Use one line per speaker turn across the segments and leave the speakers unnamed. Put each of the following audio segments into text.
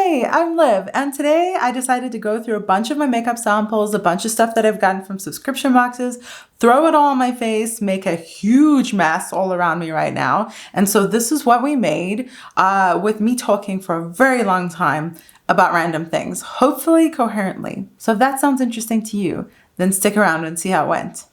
Hey, I'm Liv, and today I decided to go through a bunch of my makeup samples, a bunch of stuff that I've gotten from subscription boxes, throw it all on my face, make a huge mess all around me right now. And so this is what we made with me talking for a very long time about random things, hopefully coherently. So if that sounds interesting to you, then stick around and see how it went.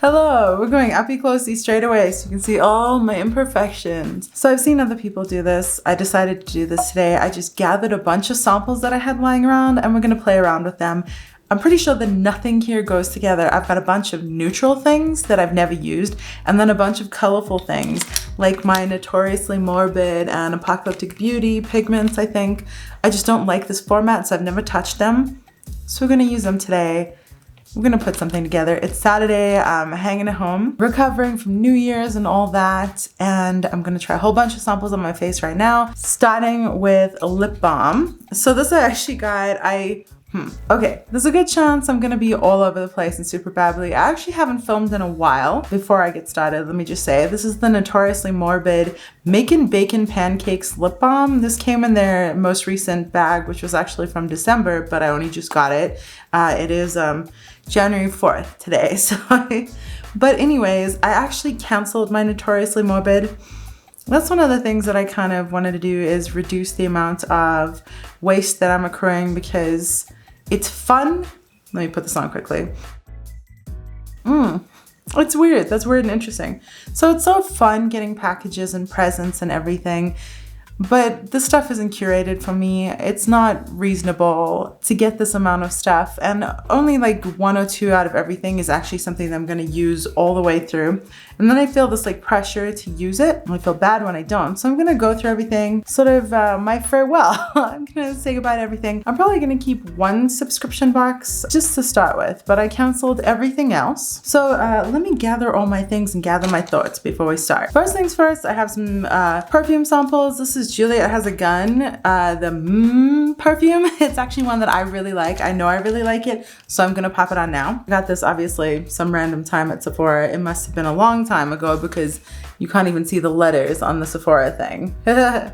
Hello, we're going uppy closey straight away so you can see all my imperfections. So I've seen other people do this. I decided to do this today. I just gathered a bunch of samples that I had lying around and we're gonna play around with them. I'm pretty sure that nothing here goes together. I've got a bunch of neutral things that I've never used and then a bunch of colorful things like my Notoriously Morbid and Apocalyptic Beauty pigments, I think. I just don't like this format, so I've never touched them. So we're gonna use them today. We're gonna put something together. It's Saturday, I'm hanging at home, recovering from New Year's and all that, and I'm gonna try a whole bunch of samples on my face right now, starting with a lip balm. So this I actually got, okay, there's a good chance I'm gonna be all over the place and super babbly. I actually haven't filmed in a while. Before I get started, let me just say, this is the Notoriously Morbid Makin' Bacon Pancakes lip balm. This came in their most recent bag, which was actually from December, but I only just got it. It is January 4th today, but anyways, I actually canceled my Notoriously Morbid. That's one of the things that I kind of wanted to do, is reduce the amount of waste that I'm accruing because it's fun. Let me put this on quickly. It's weird. That's weird and interesting. So it's so fun getting packages and presents and everything, but this stuff isn't curated for me. It's not reasonable to get this amount of stuff, and only like 1 or 2 out of everything is actually something that I'm gonna use all the way through. And then I feel this like pressure to use it, and I feel bad when I don't. So I'm gonna go through everything, sort of my farewell. I'm gonna say goodbye to everything. I'm probably gonna keep 1 subscription box just to start with, but I canceled everything else. So let me gather all my things and gather my thoughts before we start. First things first, I have some perfume samples. This is Juliet Has a Gun, the perfume. It's actually one that I really like. I know I really like it, so I'm gonna pop it on now. I got this obviously some random time at Sephora. It must have been a long time ago because you can't even see the letters on the Sephora thing. God,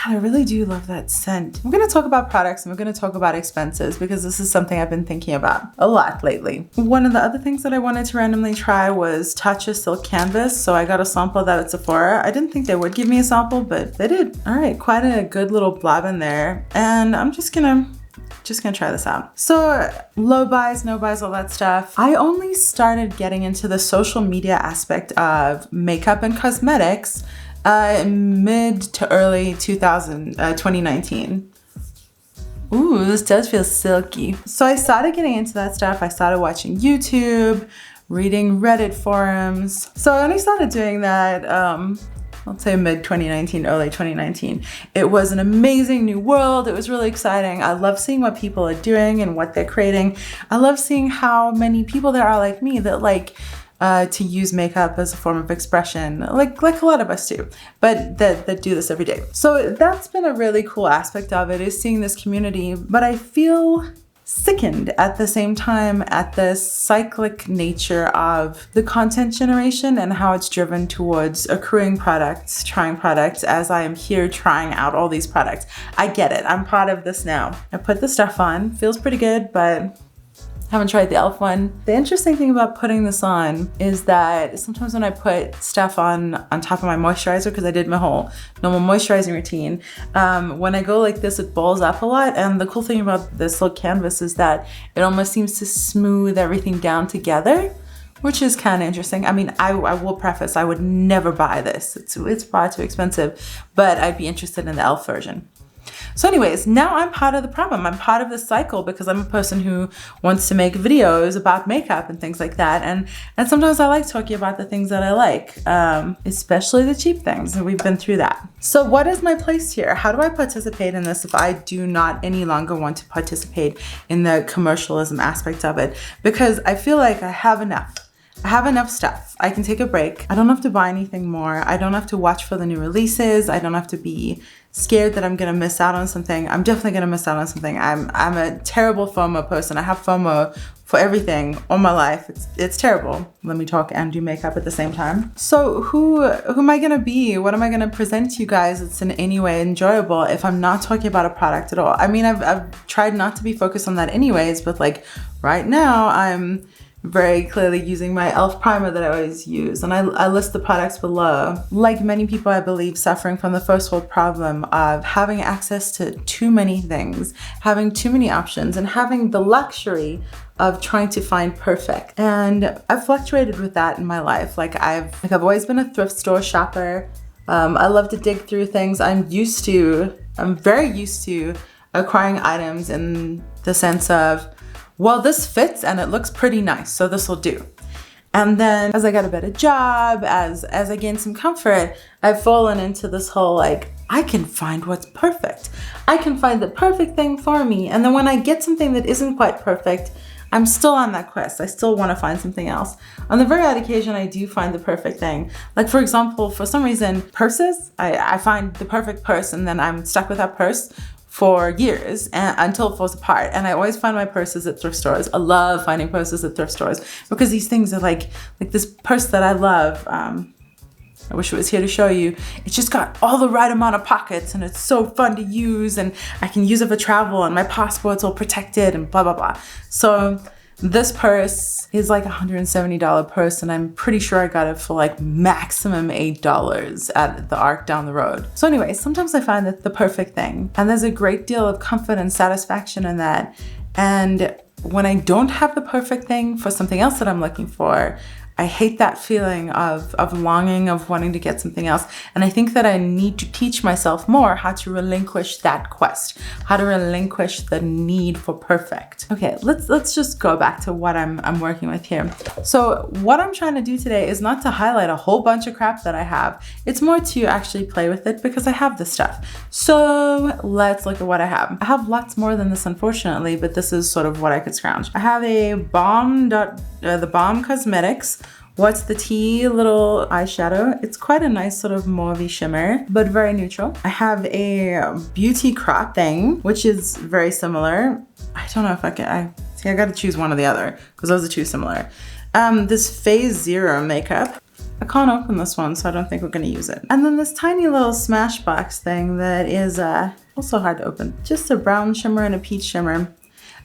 I really do love that scent. I'm gonna talk about products and we're gonna talk about expenses because this is something I've been thinking about a lot lately. One of the other things that I wanted to randomly try was Touch a Silk Canvas. So I got a sample of that at Sephora. I didn't think they would give me a sample, but they did. All right, quite a good little blob in there. And I'm just gonna try this out. So low buys, no buys, all that stuff. I only started getting into the social media aspect of makeup and cosmetics mid to early 2019. Ooh, this does feel silky. So I started getting into that stuff. I started watching YouTube, reading Reddit forums. So I only started doing that let's say mid 2019, early 2019. It was an amazing new world. It was really exciting. I love seeing what people are doing and what they're creating. I love seeing how many people there are like me that like to use makeup as a form of expression, like a lot of us do, but that do this every day. So that's been a really cool aspect of it, is seeing this community, but I feel sickened at the same time at the cyclic nature of the content generation and how it's driven towards accruing products, trying products, as I am here trying out all these products. I get it. I'm part of this now. I put the stuff on. Feels pretty good, but haven't tried the e.l.f. one. The interesting thing about putting this on is that sometimes when I put stuff on top of my moisturizer, because I did my whole normal moisturizing routine, when I go like this, it balls up a lot. And the cool thing about this silk canvas is that it almost seems to smooth everything down together, which is kind of interesting. I mean, I will preface, I would never buy this. It's far too expensive, but I'd be interested in the e.l.f. version. So anyways, now I'm part of the problem. I'm part of the cycle because I'm a person who wants to make videos about makeup and things like that. And sometimes I like talking about the things that I like, especially the cheap things. And we've been through that. So what is my place here? How do I participate in this if I do not any longer want to participate in the commercialism aspect of it? Because I feel like I have enough. I have enough stuff. I can take a break. I don't have to buy anything more. I don't have to watch for the new releases. I don't have to be scared that I'm gonna miss out on something. I'm definitely gonna miss out on something. I'm a terrible FOMO person. I have FOMO for everything all my life. It's terrible. Let me talk and do makeup at the same time. So who am I gonna be? What am I gonna present to you guys that's in any way enjoyable if I'm not talking about a product at all? I mean, I've tried not to be focused on that anyways, but like right now I'm very clearly using my e.l.f. primer that I always use, and I list the products below. Like many people, I believe, suffering from the first world problem of having access to too many things, having too many options, and having the luxury of trying to find perfect. And I've fluctuated with that in my life. I've always been a thrift store shopper. I love to dig through things. I'm very used to acquiring items in the sense of, well, this fits and it looks pretty nice, so this will do. And then as I got a better job, as I gained some comfort, I've fallen into this whole like, I can find what's perfect. I can find the perfect thing for me. And then when I get something that isn't quite perfect, I'm still on that quest. I still want to find something else. On the very odd occasion, I do find the perfect thing. Like for example, for some reason, purses, I find the perfect purse and then I'm stuck with that purse for years until it falls apart. And I always find my purses at thrift stores. I love finding purses at thrift stores because these things are like this purse that I love. I wish it was here to show you. It's just got all the right amount of pockets and it's so fun to use and I can use it for travel and my passport's all protected and blah, blah, blah. So this purse is like $170 purse and I'm pretty sure I got it for like maximum $8 at the Arc down the road. So anyway, sometimes I find that the perfect thing and there's a great deal of comfort and satisfaction in that. And when I don't have the perfect thing for something else that I'm looking for, I hate that feeling of longing, of wanting to get something else. And I think that I need to teach myself more how to relinquish that quest, how to relinquish the need for perfect. Okay, let's just go back to what I'm working with here. So what I'm trying to do today is not to highlight a whole bunch of crap that I have. It's more to actually play with it because I have this stuff. So let's look at what I have. I have lots more than this, unfortunately, but this is sort of what I could scrounge. I have a the Balm Cosmetics What's the Tea little eyeshadow. It's quite a nice sort of mauvey shimmer, but very neutral. I have a Beauty Crop thing, which is very similar. I don't know if I gotta choose one or the other because those are too similar. This Phase Zero makeup. I can't open this one, so I don't think we're gonna use it. And then this tiny little Smashbox thing that is also hard to open. Just a brown shimmer and a peach shimmer.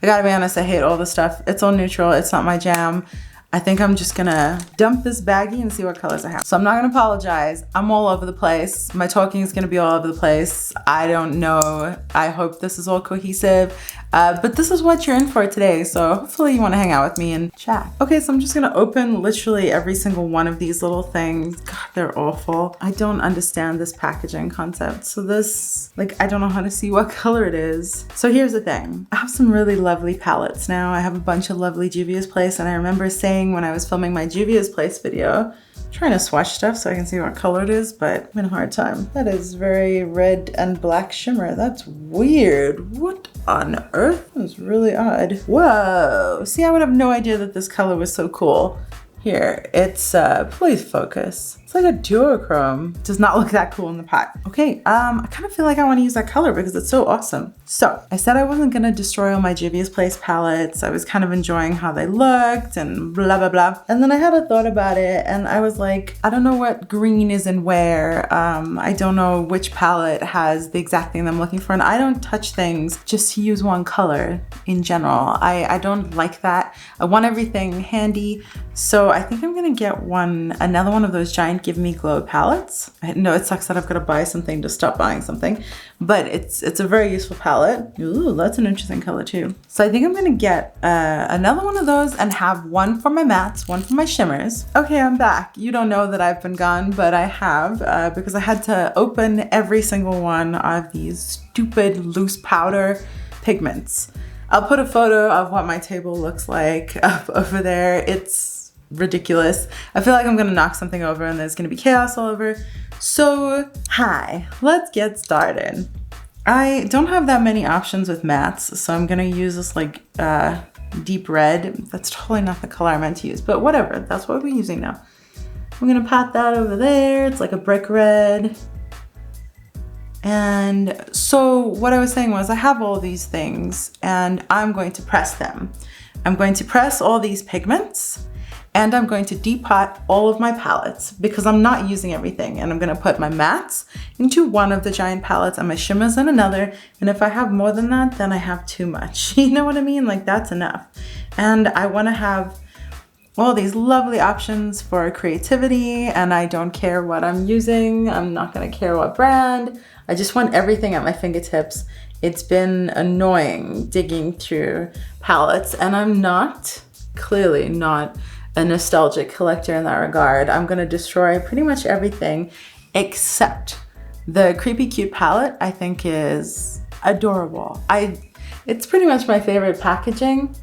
I gotta be honest, I hate all this stuff. It's all neutral, it's not my jam. I think I'm just gonna dump this baggie and see what colors I have. So I'm not gonna apologize. I'm all over the place. My talking is gonna be all over the place. I don't know. I hope this is all cohesive. But this is what you're in for today. So hopefully you wanna hang out with me and chat. Okay, so I'm just gonna open literally every single one of these little things. God, they're awful. I don't understand this packaging concept. So this, I don't know how to see what color it is. So here's the thing. I have some really lovely palettes now. I have a bunch of lovely Juvia's Place, and I remember saying when I was filming my Juvia's Place video, trying to swatch stuff so I can see what color it is, but I'm having a hard time. That is very red and black shimmer. That's weird. What on earth? That's really odd. Whoa. See, I would have no idea that this color was so cool. Here, it's, please focus. It's like a duochrome. Does not look that cool in the pot. Okay, I kind of feel like I want to use that color because it's so awesome. So I said I wasn't gonna destroy all my Juvia's Place palettes. I was kind of enjoying how they looked and blah, blah, blah. And then I had a thought about it and I was like, I don't know what green is in where. I don't know which palette has the exact thing that I'm looking for. And I don't touch things just to use one color in general. I don't like that. I want everything handy. So I think I'm gonna get another one of those giant Give Me Glow palettes. I know it sucks that I've got to buy something to stop buying something, but it's a very useful palette. Ooh, that's an interesting color too. So I think I'm gonna get another one of those and have one for my mattes, one for my shimmers. Okay, I'm back. You don't know that I've been gone, but I have because I had to open every single one of these stupid loose powder pigments. I'll put a photo of what my table looks like up over there. It's ridiculous. I feel like I'm gonna knock something over and there's gonna be chaos all over. So, hi, let's get started. I don't have that many options with mattes, so I'm gonna use this deep red. That's totally not the color I meant to use, but whatever, that's what we're using now. I'm gonna pat that over there. It's like a brick red. And so what I was saying was I have all these things and I'm going to press them. I'm going to press all these pigments and I'm going to depot all of my palettes because I'm not using everything. And I'm gonna put my mattes into one of the giant palettes and my shimmers in another. And if I have more than that, then I have too much. You know what I mean? Like that's enough. And I wanna have all these lovely options for creativity and I don't care what I'm using. I'm not gonna care what brand. I just want everything at my fingertips. It's been annoying digging through palettes and I'm clearly not a nostalgic collector in that regard. I'm gonna destroy pretty much everything except the Creepy Cute palette. I think is adorable. It's pretty much my favorite packaging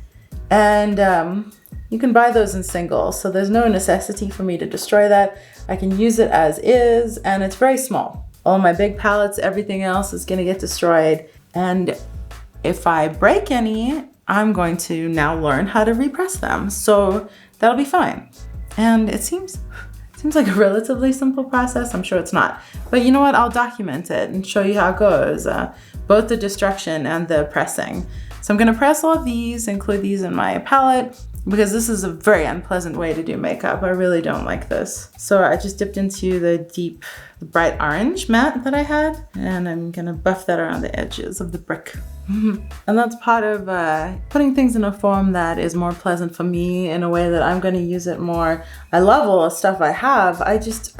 and you can buy those in singles, so there's no necessity for me to destroy that. I can use it as is and it's very small. All my big palettes, everything else is gonna get destroyed. And if I break any, I'm going to now learn how to repress them. So that'll be fine. And it seems like a relatively simple process. I'm sure it's not. But you know what? I'll document it and show you how it goes. Both the destruction and the pressing. So I'm gonna press all of these, include these in my palette, because this is a very unpleasant way to do makeup. I really don't like this. So I just dipped into the bright orange matte that I had, and I'm gonna buff that around the edges of the brick. And that's part of putting things in a form that is more pleasant for me in a way that I'm gonna use it more. I love all the stuff I have. I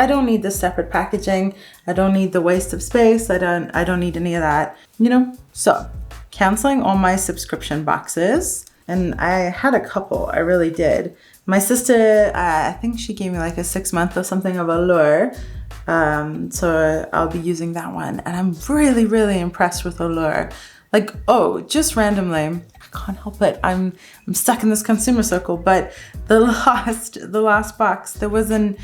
don't need the separate packaging. I don't need the waste of space. I don't need any of that, you know? So, canceling all my subscription boxes. And I had a couple, I really did. My sister, I think she gave me like a 6-month or something of Allure. So I'll be using that one. And I'm really, really impressed with Allure. Like, oh, just randomly, I can't help it. I'm stuck in this consumer circle, but the last box, there was an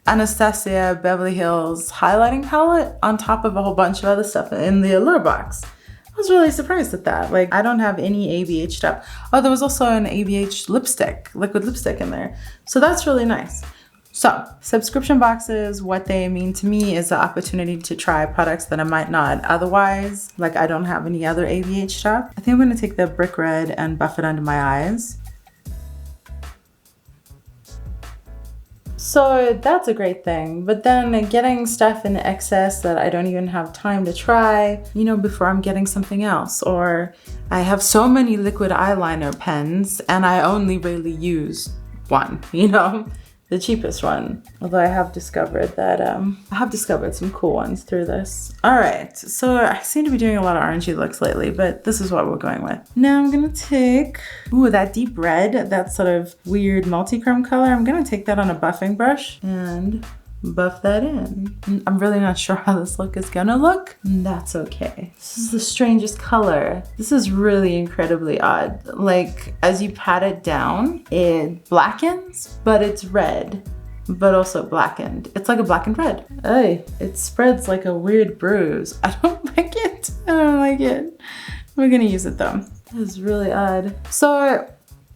Anastasia Beverly Hills highlighting palette on top of a whole bunch of other stuff in the Allure box. I was really surprised at that. Like, I don't have any ABH stuff. Oh, there was also an ABH lipstick, liquid lipstick in there. So that's really nice. So, subscription boxes, what they mean to me is the opportunity to try products that I might not otherwise. Like, I don't have any other ABH stuff. I think I'm gonna take the brick red and buff it under my eyes. So that's a great thing, but then getting stuff in excess that I don't even have time to try, you know, before I'm getting something else. Or I have so many liquid eyeliner pens and I only really use one, you know, the cheapest one. Although I have discovered that, I have discovered some cool ones through this. All right, so I seem to be doing a lot of orangey looks lately, but this is what we're going with. Now I'm gonna take, ooh, that deep red, that sort of weird multi-chrome color. I'm gonna take that on a buffing brush and buff that in. I'm really not sure how this look is gonna look. That's okay. This is the strangest color. This is really incredibly odd. Like, as you pat it down, it blackens, but it's red, but also blackened. It's like a blackened red. Hey, it spreads like a weird bruise. I don't like it. I don't like it. We're gonna use it though. This is really odd. So,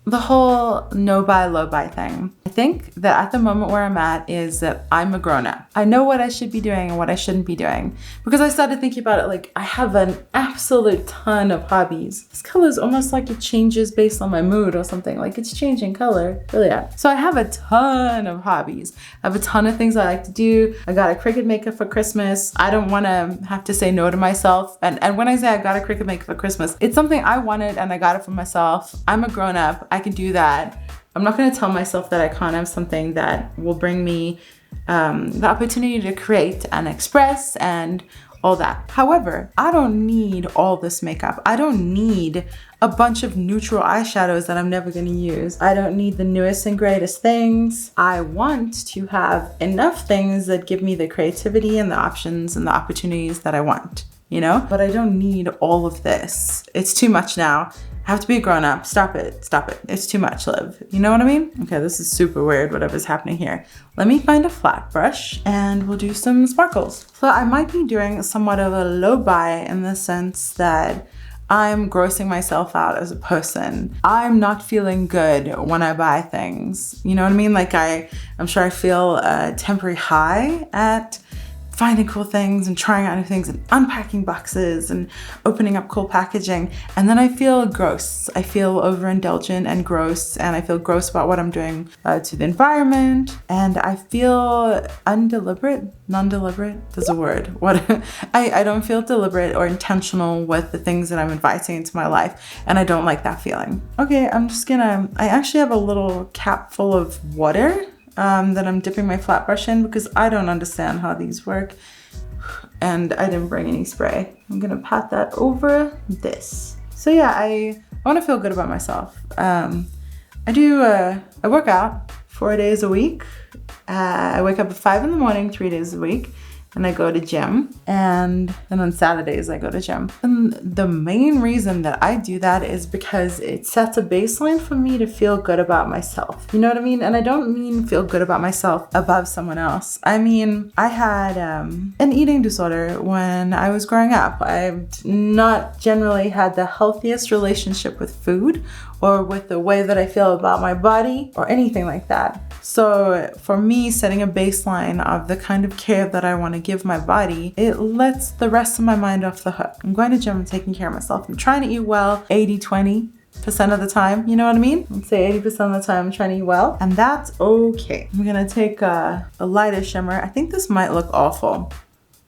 the whole no buy, low buy thing. I think that at the moment where I'm at is that I'm a grown up. I know what I should be doing and what I shouldn't be doing. Because I started thinking about it like I have an absolute ton of hobbies. This color is almost like it changes based on my mood or something. Like it's changing color, really. So I have a ton of hobbies. I have a ton of things I like to do. I got a Cricut maker for Christmas. I don't want to have to say no to myself. And when I say I got a Cricut maker for Christmas, it's something I wanted and I got it for myself. I'm a grown up. I can do that. I'm not going to tell myself that I can't have something that will bring me the opportunity to create and express and all that. However, I don't need all this makeup. I don't need a bunch of neutral eyeshadows that I'm never going to use. I don't need the newest and greatest things. I want to have enough things that give me the creativity and the options and the opportunities that I want, you know? But I don't need all of this. It's too much now. I have to be a grown up. Stop it. Stop it. It's too much, Liv. You know what I mean? Okay, this is super weird, whatever's happening here. Let me find a flat brush and we'll do some sparkles. So I might be doing somewhat of a low buy in the sense that I'm grossing myself out as a person. I'm not feeling good when I buy things. You know what I mean? Like I'm sure I feel a temporary high at finding cool things and trying out new things and unpacking boxes and opening up cool packaging. And then I feel gross. I feel overindulgent and gross, and I feel gross about what I'm doing to the environment. And I feel non-deliberate, there's a word. I don't feel deliberate or intentional with the things that I'm inviting into my life. And I don't like that feeling. Okay, I actually have a little cap full of water that I'm dipping my flat brush in because I don't understand how these work, and I didn't bring any spray. I'm gonna pat that over this. So yeah, I want to feel good about myself. I work out 4 days a week. I wake up at 5 in the morning, 3 days a week. And I go to gym, and then on Saturdays I go to gym. And the main reason that I do that is because it sets a baseline for me to feel good about myself. You know what I mean? And I don't mean feel good about myself above someone else. I mean, I had an eating disorder when I was growing up. I've not generally had the healthiest relationship with food or with the way that I feel about my body or anything like that. So for me, setting a baseline of the kind of care that I want to give my body, it lets the rest of my mind off the hook. I'm going to gym and taking care of myself. I'm trying to eat well 80-20% of the time. You know what I mean? Let's say 80% of the time I'm trying to eat well, and that's okay. I'm gonna take a lighter shimmer. I think this might look awful.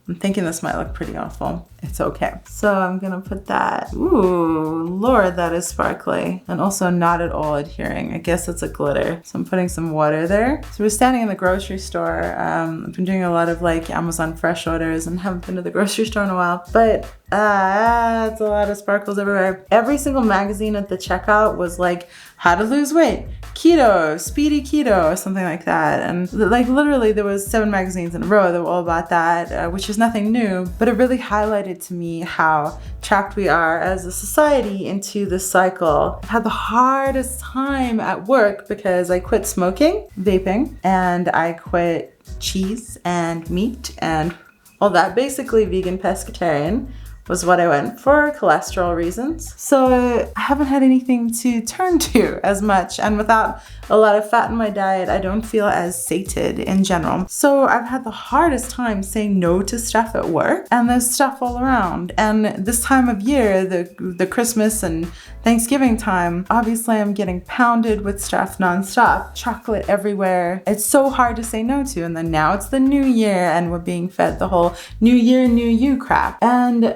I'm thinking this might look pretty awful. It's okay. So I'm gonna put that. Ooh, Lord, that is sparkly. And also not at all adhering. I guess it's a glitter. So I'm putting some water there. So we're standing in the grocery store. I've been doing a lot of like Amazon Fresh orders and haven't been to the grocery store in a while. But it's a lot of sparkles everywhere. Every single magazine at the checkout was like, how to lose weight, keto, speedy keto, or something like that. And like literally there was 7 magazines in a row that were all about that, which is nothing new, but it really highlighted to me how trapped we are as a society into this cycle. I've had the hardest time at work because I quit smoking, vaping, and I quit cheese and meat and all that. Basically vegan pescatarian was what I went for, cholesterol reasons. So I haven't had anything to turn to as much, and without a lot of fat in my diet, I don't feel as sated in general. So I've had the hardest time saying no to stuff at work, and there's stuff all around. And this time of year, the Christmas and Thanksgiving time, obviously I'm getting pounded with stuff nonstop, chocolate everywhere. It's so hard to say no to. And then now it's the new year and we're being fed the whole new year, new you crap. And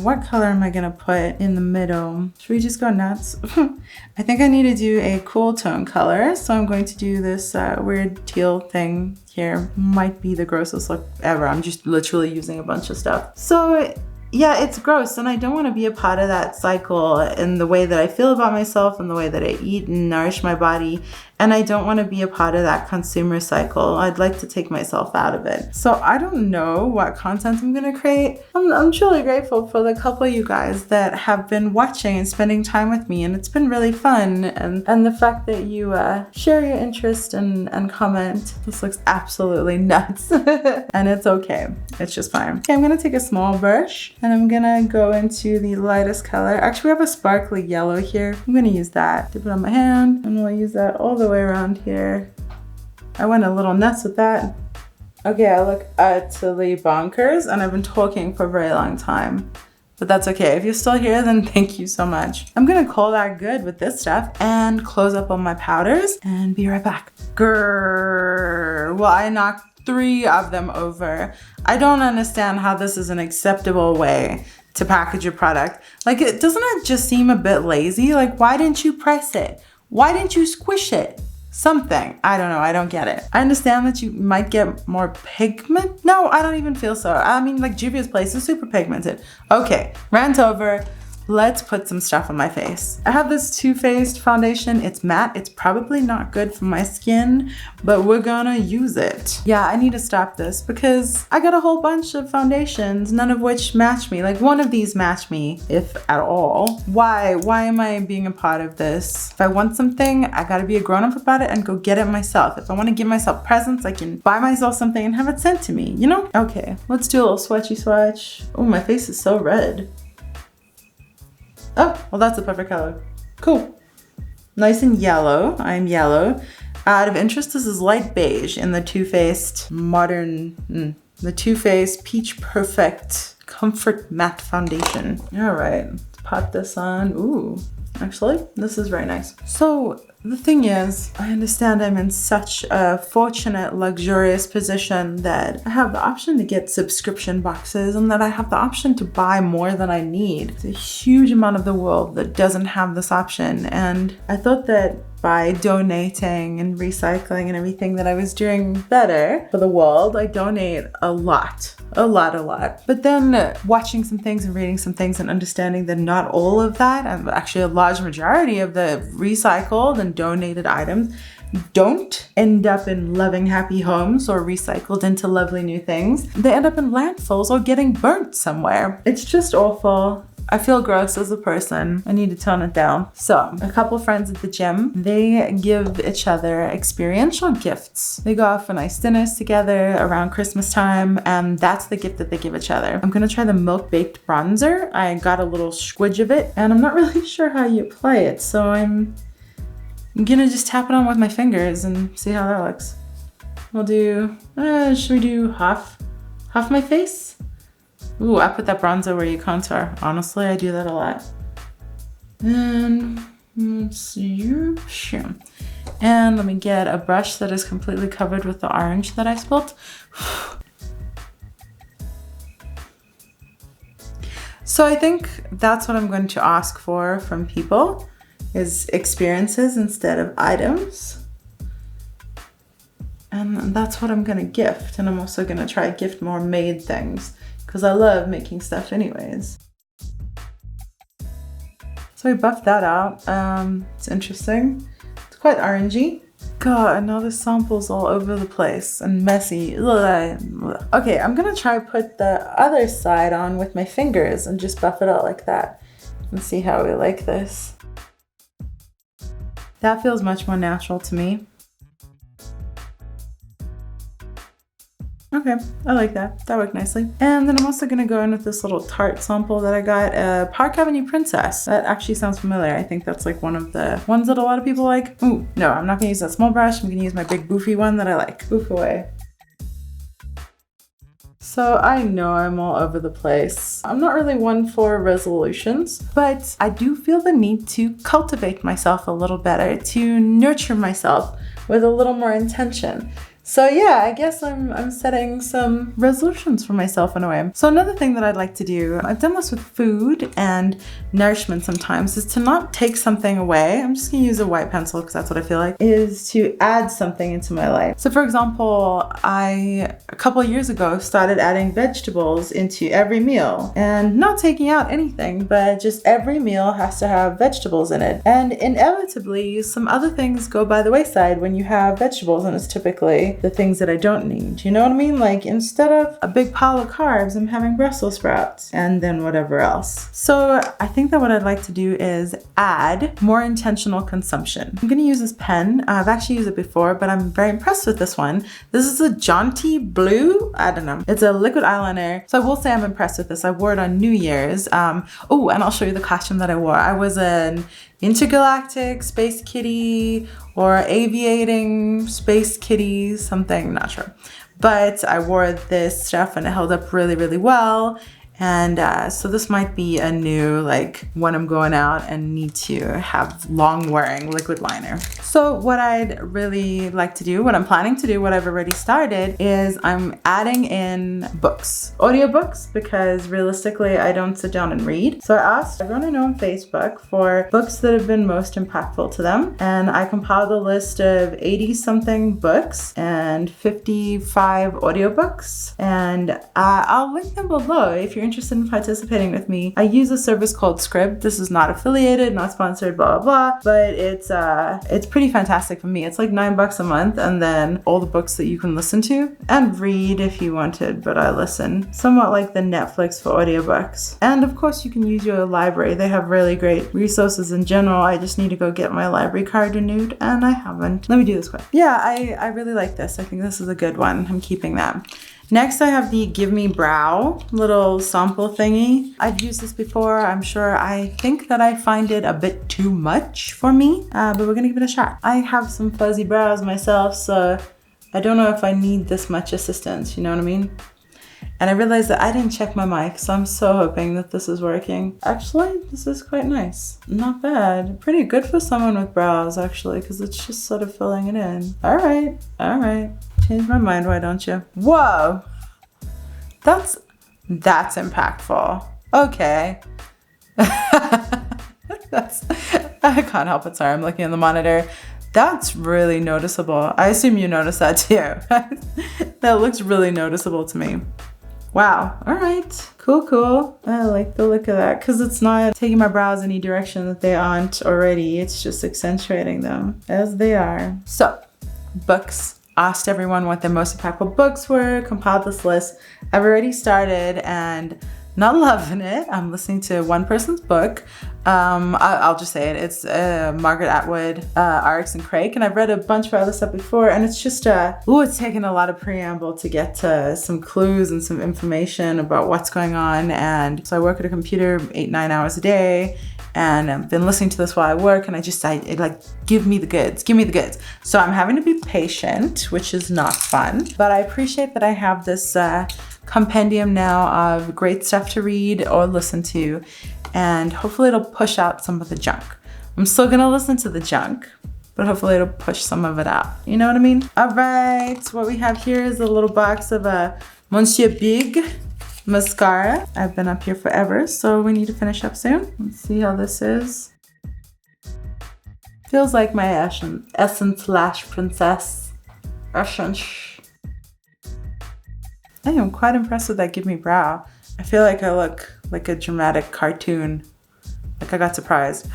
what color am I gonna put in the middle? Should we just go nuts? I think I need to do a cool tone color. So I'm going to do this weird teal thing here. Might be the grossest look ever. I'm just literally using a bunch of stuff. So yeah, it's gross, and I don't want to be a part of that cycle in the way that I feel about myself and the way that I eat and nourish my body. And I don't want to be a part of that consumer cycle. I'd like to take myself out of it. So I don't know what content I'm going to create. I'm truly grateful for the couple of you guys that have been watching and spending time with me, and it's been really fun. And the fact that you share your interest and comment. This looks absolutely nuts. And it's okay. It's just fine. Okay, I'm going to take a small brush and I'm going to go into the lightest color. Actually, we have a sparkly yellow here. I'm going to use that. Dip it on my hand, and we'll use that all the way around here. I went a little nuts with that. Okay, I look utterly bonkers, and I've been talking for a very long time, but that's okay. If you're still here, then thank you so much. I'm gonna call that good with this stuff and close up on my powders and be right back. Grrr. Well, I knocked 3 of them over. I don't understand how this is an acceptable way to package your product. Like, doesn't it just seem a bit lazy? Like, why didn't you press it? Why didn't you squish it? Something. I don't know. I don't get it. I understand that you might get more pigment. No, I don't even feel so. I mean, like Juvia's Place is super pigmented. Okay, rant over. Let's put some stuff on my face. I have this Too Faced foundation. It's matte. It's probably not good for my skin, but we're gonna use it. Yeah, I need to stop this because I got a whole bunch of foundations, none of which match me. Like, one of these match me, if at all. Why am I being a part of this? If I want something, I gotta be a grown-up about it and go get it myself. If I wanna give myself presents, I can buy myself something and have it sent to me, you know? Okay, let's do a little swatchy swatch. Oh, my face is so red. Oh, well, that's the perfect color. Cool. Nice and yellow. I'm yellow. Out of interest, this is light beige in the Too Faced the Too Faced Peach Perfect Comfort Matte Foundation. All right, let's pop this on. Ooh, actually, this is very nice. So the thing is, I understand I'm in such a fortunate, luxurious position that I have the option to get subscription boxes and that I have the option to buy more than I need. It's a huge amount of the world that doesn't have this option. And I thought that by donating and recycling and everything that I was doing better for the world. I donate a lot. But then watching some things and reading some things and understanding that not all of that, and actually a large majority of the recycled and donated items don't end up in loving, happy homes or recycled into lovely new things. They end up in landfills or getting burnt somewhere. It's just awful. I feel gross as a person. I need to tone it down. So, a couple friends at the gym, they give each other experiential gifts. They go out for nice dinners together around Christmas time, and that's the gift that they give each other. I'm gonna try the Milk Baked Bronzer. I got a little squidge of it, and I'm not really sure how you apply it, so I'm gonna just tap it on with my fingers and see how that looks. We'll do, should we do half my face? Ooh, I put that bronzer where you contour. Honestly, I do that a lot. And let's see. And let me get a brush that is completely covered with the orange that I spilled. So I think that's what I'm going to ask for from people is experiences instead of items. And that's what I'm gonna gift. And I'm also gonna try to gift more made things, because I love making stuff anyways. So we buffed that out. It's interesting. It's quite orangey. God, and now the sample's all over the place and messy. Okay, I'm gonna try to put the other side on with my fingers and just buff it out like that and see how we like this. That feels much more natural to me. Okay, I like that. That worked nicely. And then I'm also gonna go in with this little Tarte sample that I got, Park Avenue Princess. That actually sounds familiar. I think that's like one of the ones that a lot of people like. Ooh, no, I'm not gonna use that small brush. I'm gonna use my big boofy one that I like. Boof away. So I know I'm all over the place. I'm not really one for resolutions, but I do feel the need to cultivate myself a little better, to nurture myself with a little more intention. So yeah, I guess I'm setting some resolutions for myself in a way. So another thing that I'd like to do, I've done this with food and nourishment sometimes, is to not take something away. I'm just gonna use a white pencil because that's what I feel like, is to add something into my life. So for example, a couple of years ago, started adding vegetables into every meal and not taking out anything, but just every meal has to have vegetables in it. And inevitably, some other things go by the wayside when you have vegetables, and it's typically the things that I don't need. You know what I mean? Like instead of a big pile of carbs, I'm having Brussels sprouts and then whatever else. So I think that what I'd like to do is add more intentional consumption. I'm gonna use this pen. I've actually used it before, but I'm very impressed with this one. This is a Jaunty Blue. I don't know. It's a liquid eyeliner. So I will say I'm impressed with this. I wore it on New Year's. Oh, and I'll show you the costume that I wore. I was an intergalactic space kitty or aviating space kitty, something, not sure. But I wore this stuff and it held up really, really well. And so this might be a new, like when I'm going out and need to have long wearing liquid liner. So what I'd really like to do, what I'm planning to do, what I've already started, is I'm adding in books, audiobooks, because realistically I don't sit down and read. So I asked everyone I know on Facebook for books that have been most impactful to them. And I compiled a list of 80 something books and 55 audiobooks. And I'll link them below if you're interested in participating with me. I use a service called Scribd. This is not affiliated, not sponsored, blah, blah, blah, but it's pretty fantastic for me. It's like $9 a month, and then all the books that you can listen to and read if you wanted, but I listen. Somewhat like the Netflix for audiobooks. And of course you can use your library. They have really great resources in general. I just need to go get my library card renewed, and I haven't. Let me do this quick. Yeah, I really like this. I think this is a good one. I'm keeping that. Next, I have the Give Me Brow little sample thingy. I've used this before. I'm sure I think that I find it a bit too much for me, but we're gonna give it a shot. I have some fuzzy brows myself, so I don't know if I need this much assistance, you know what I mean? And I realized that I didn't check my mic, so I'm so hoping that this is working. Actually, this is quite nice. Not bad. Pretty good for someone with brows, actually, because it's just sort of filling it in. All right. Change my mind, why don't you? Whoa! That's impactful. Okay. I can't help it, sorry, I'm looking at the monitor. That's really noticeable. I assume you noticed that too. That looks really noticeable to me. Wow, all right, cool. I like the look of that because it's not taking my brows any direction that they aren't already. It's just accentuating them as they are. So, books. Asked everyone what their most impactful books were, compiled this list. I've already started and not loving it. I'm listening to one person's book. I'll just say it. It's Margaret Atwood, RX and Crake. And I've read a bunch of other stuff before, and it's just, it's taken a lot of preamble to get to some clues and some information about what's going on. And so I work at a computer 8-9 hours a day, and I've been listening to this while I work, and it like, give me the goods. So I'm having to be patient, which is not fun, but I appreciate that I have this compendium now of great stuff to read or listen to, and hopefully it'll push out some of the junk. I'm still gonna listen to the junk, but hopefully it'll push some of it out. You know what I mean? All right, what we have here is a little box of a Monsieur Big mascara. I've been up here forever, so we need to finish up soon. Let's see how this is. Feels like my Essence Lash Princess. Essence. I am quite impressed with that Give Me Brow. I feel like I look like a dramatic cartoon. Like I got surprised.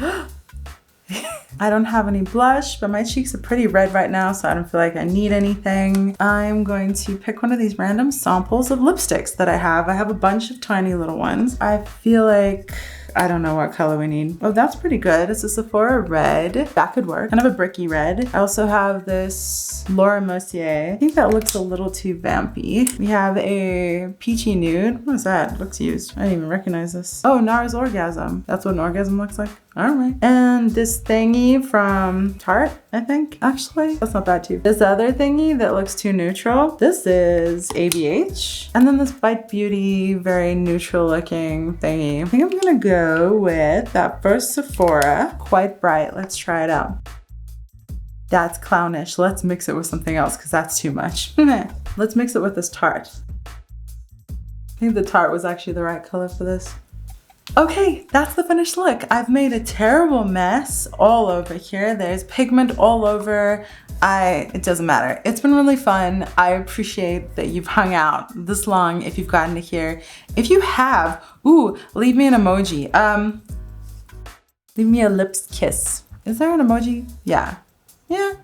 I don't have any blush, but my cheeks are pretty red right now, so I don't feel like I need anything. I'm going to pick one of these random samples of lipsticks that I have. I have a bunch of tiny little ones. I feel like, I don't know what color we need. Oh, that's pretty good. It's a Sephora red. That could work. Kind of a bricky red. I also have this Laura Mercier. I think that looks a little too vampy. We have a peachy nude. What is that? Looks used. I didn't even recognize this. Oh, Nara's Orgasm. That's what an orgasm looks like. All right. And this thingy from Tarte, I think. Actually, that's not bad too. This other thingy that looks too neutral. This is ABH. And then this Bite Beauty, very neutral looking thingy. I think I'm gonna go with that first Sephora. Quite bright. Let's try it out. That's clownish. Let's mix it with something else because that's too much. Let's mix it with this Tarte. I think the Tarte was actually the right color for this. Okay, that's the finished look. I've made a terrible mess all over here. There's pigment all over. It doesn't matter. It's been really fun. I appreciate that you've hung out this long if you've gotten to here. If you have, leave me an emoji. Leave me a lips kiss. Is there an emoji? Yeah.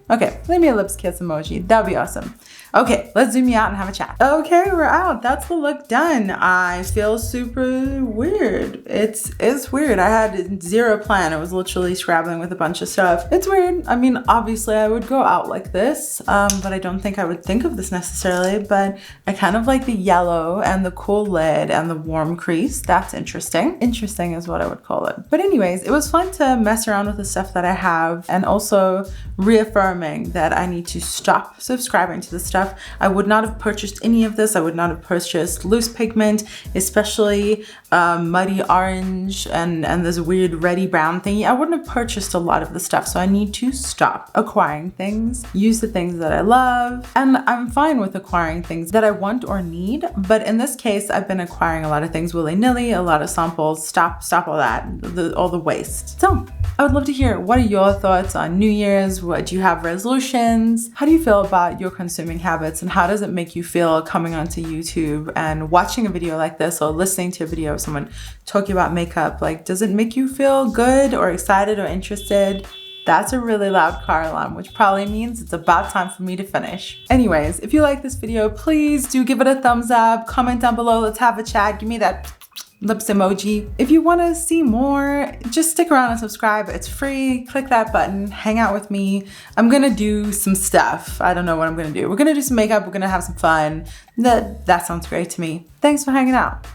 Okay, leave me a lips kiss emoji. That'd be awesome. Okay, let's zoom you out and have a chat. Okay, we're out. That's the look done. I feel super weird. It's weird. I had zero plan. I was literally scrabbling with a bunch of stuff. It's weird. I mean, obviously I would go out like this, but I don't think I would think of this necessarily, but I kind of like the yellow and the cool lid and the warm crease. That's interesting. Interesting is what I would call it. But anyways, it was fun to mess around with the stuff that I have, and also reaffirming that I need to stop subscribing to the stuff. I would not have purchased any of this. I would not have purchased loose pigment, especially muddy orange and this weird reddy brown thingy. I wouldn't have purchased a lot of the stuff. So I need to stop acquiring things, use the things that I love. And I'm fine with acquiring things that I want or need. But in this case, I've been acquiring a lot of things willy-nilly, a lot of samples. Stop all that, all the waste. So I would love to hear, what are your thoughts on New Year's? What do you have resolutions? How do you feel about your consuming habits, and how does it make you feel coming onto YouTube and watching a video like this or listening to a video of someone talking about makeup? Like, does it make you feel good or excited or interested? That's a really loud car alarm, which probably means it's about time for me to finish. Anyways, if you like this video, please do give it a thumbs up, comment down below, let's have a chat, give me that lips emoji. If you want to see more, just stick around and subscribe. It's free. Click that button. Hang out with me. I'm gonna do some stuff. I don't know what I'm gonna do. We're gonna do some makeup. We're gonna have some fun. That sounds great to me. Thanks for hanging out.